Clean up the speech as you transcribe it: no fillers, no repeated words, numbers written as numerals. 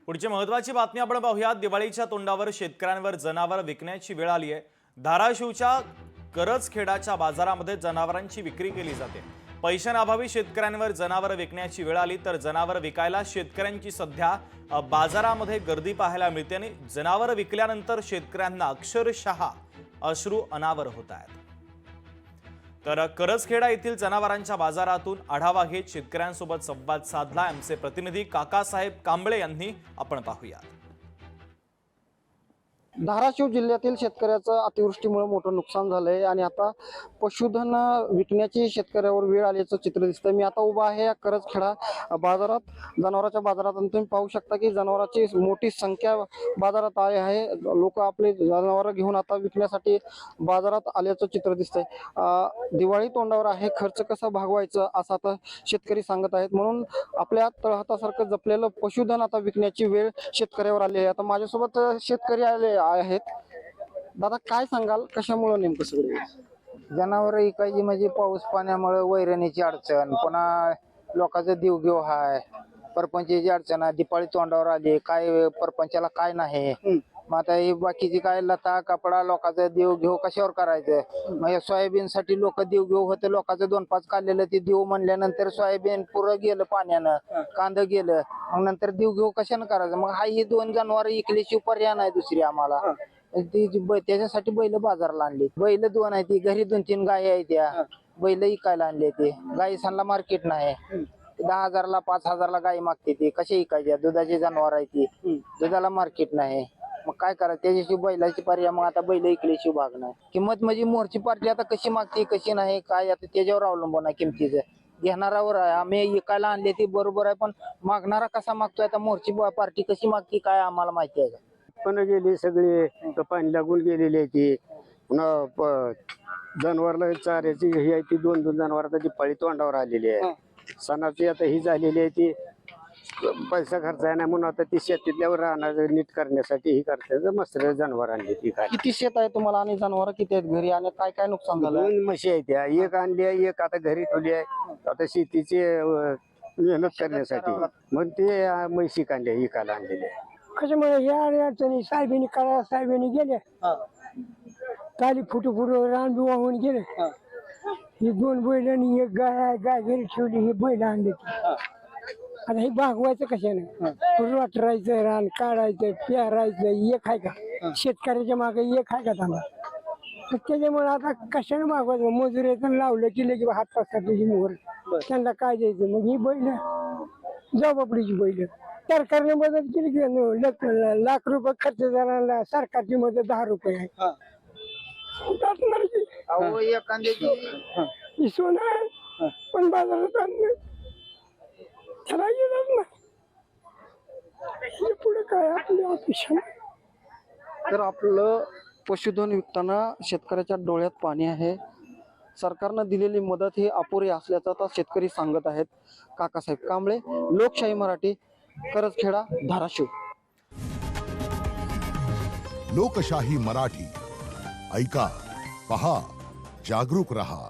पुढची महत्त्वाची बातमी आपण पाहूया। दिवाळीच्या तोंडावर शेतकऱ्यांवर जनावर विकण्याची वेळ आली आहे। धाराशिवच्या करजखेडाच्या बाजारामध्ये जनावरांची विक्री केली जाते। पैशांअभावी शेतकऱ्यांवर जनावर विकण्याची वेळ आली तर जनावर विकायला शेतकऱ्यांची सध्या बाजारामध्ये गर्दी पाहायला मिळते आणि जनावर विकल्यानंतर शेतकऱ्यांना अक्षरशः अश्रू अनावर होत आहेत। तर करजखेडा येथील जनावरांच्या बाजारातून आढावा घेत शेतकऱ्यांसोबत संवाद साधला आमचे प्रतिनिधी काकासाहेब कांबळे यांनी। आपण पाहूया। धाराशिव जिल्ह्यातील शेतकऱ्याचं अतिवृष्टीमुळे मोठं नुकसान झालंय आणि आता पशुधन विकण्याची शेतकऱ्यावर वेळ आल्याचं चित्र दिसतंय। मी आता उभा आहे या करजखेडा बाजारात, जनावरांच्या बाजारात, आणि तुम्ही पाहू शकता की जनावरांची मोठी संख्या बाजारात आहे। लोक आपले जनावर घेऊन आता विकण्यासाठी बाजारात आल्याचं चित्र दिसतंय। दिवाळी तोंडावर आहे, खर्च कसा भागवायचा असं आता शेतकरी सांगत आहेत। म्हणून आपल्या तळहातासारखं जपलेलं पशुधन आता विकण्याची वेळ शेतकऱ्यावर आली आहे। आता माझ्यासोबत शेतकरी आले आहेत। दादा, काय सांगाल, कशामुळे नेमकं सगळं जनावर इकायची म्हणजे पाऊस पाण्यामुळे वैरणीची अडचण, पुन्हा लोकांचं देवघेव हाय, परपंचाची अडचण आहे, दिपाळी तोंडावर आली, काय परपंचाला काय नाही। मग आता ही बाकीची काय लता कपडा लोकांचं देवघेव कशावर करायचं। मग सोयाबीन साठी लोक देवघेव होते, लोकांचं 2-5 काढलेलं ते देव म्हणल्यानंतर सोयाबीन पुरं गेलं पाण्यानं, कांदा गेलं, मग नंतर देवघेव कशानं करायचं। मग हा ही 2 जनावर इकल्याची पर्याय नाही दुसरी आम्हाला। त्याच्यासाठी बैल बाजारला आणली। बैल 2 आहे, ती घरी 2-3 गाय आहे, त्या बैल इकायला आणले। ते गायीसांना मार्केट नाही, 10,000ला 5,000ला गाय मागते, ती कशी इकायच्या। दुधाची जनावर आहे, ती दुधाला मार्केट नाही, मग काय करायचं। त्याच्याशी बैलाची पर्याय, मग आता बैल इकल्याची भाग नाही। किंमत म्हणजे मोरची पार्टी आता कशी मागते कशी नाही काय आता त्याच्यावर अवलंबून आहे किमतीचं। घेणारावर आहे, आम्ही इकायला आणले ती बरोबर आहे, पण मागणारा कसा मागतोय आता मोरची पार्टी कशी मागते काय आम्हाला माहिती आहे का। पण गेली सगळी पाणी लागून गेलेली आहे ती। पुन्हा जनावरला चाऱ्याची ही आहे ती 2-2 जनावर आता दिपाळी तोंडावर आलेली आहे। सणाची आता ही झालेली आहे, ती पैसा खर्च आहे नाही म्हणून आता ती शेतीतल्यावर राहणार नीट करण्यासाठी ही करतात। मस्त जनावर आणली ती काय। किती शेत आहे तुम्हाला आणि जनावर किती आहेत घरी, आणि काय काय नुकसान झालं? 2 म्हशी आहेत, त्या एक आणली आहे, एक आता घरी ठेवली आहे आता शेतीची मेहनत करण्यासाठी, म्हणून ते म्हशी काढल्या इकायला आणलेली आहे। कशामुळे या अडचणी साहेबांनी करा, साहेबांनी गेले काली फुटू रान वाहून गेले। ही 2 बैल आणि एक गाय घरी ठेवली, ही बैल आणली। आता हे भागवायचं कशाने, वाटरायचं, रान काढायचं, पेरायचं, एक आहे का शेतकऱ्याच्या मागे, एक आहे का थांबा। तर त्याच्यामुळे आता कशाने भागवायचं, मजुरीचं लावलं की लगे हात पासाची मोहर, त्यांना काय द्यायचं। मग ही बैल जबाबडीची बैल, सरकारने मदत केली की लाख रुपये खर्च झाला, सरकारची मदत 10 रुपये आहे। सोनं आहे पण बाजारात त्याला येणार नाही, पुढे काय आपली अपेक्षा। तर आपलं पशुधन विकताना शेतकऱ्याच्या डोळ्यात पाणी आहे। सरकारनं दिलेली मदत ही अपुरी असल्याचं आता शेतकरी सांगत आहेत। काकासाहेब कांबळे, लोकशाही मराठी, करजखेडा, धाराशिव। लोकशाही मराठी ऐका, पहा, जागरूक रहा।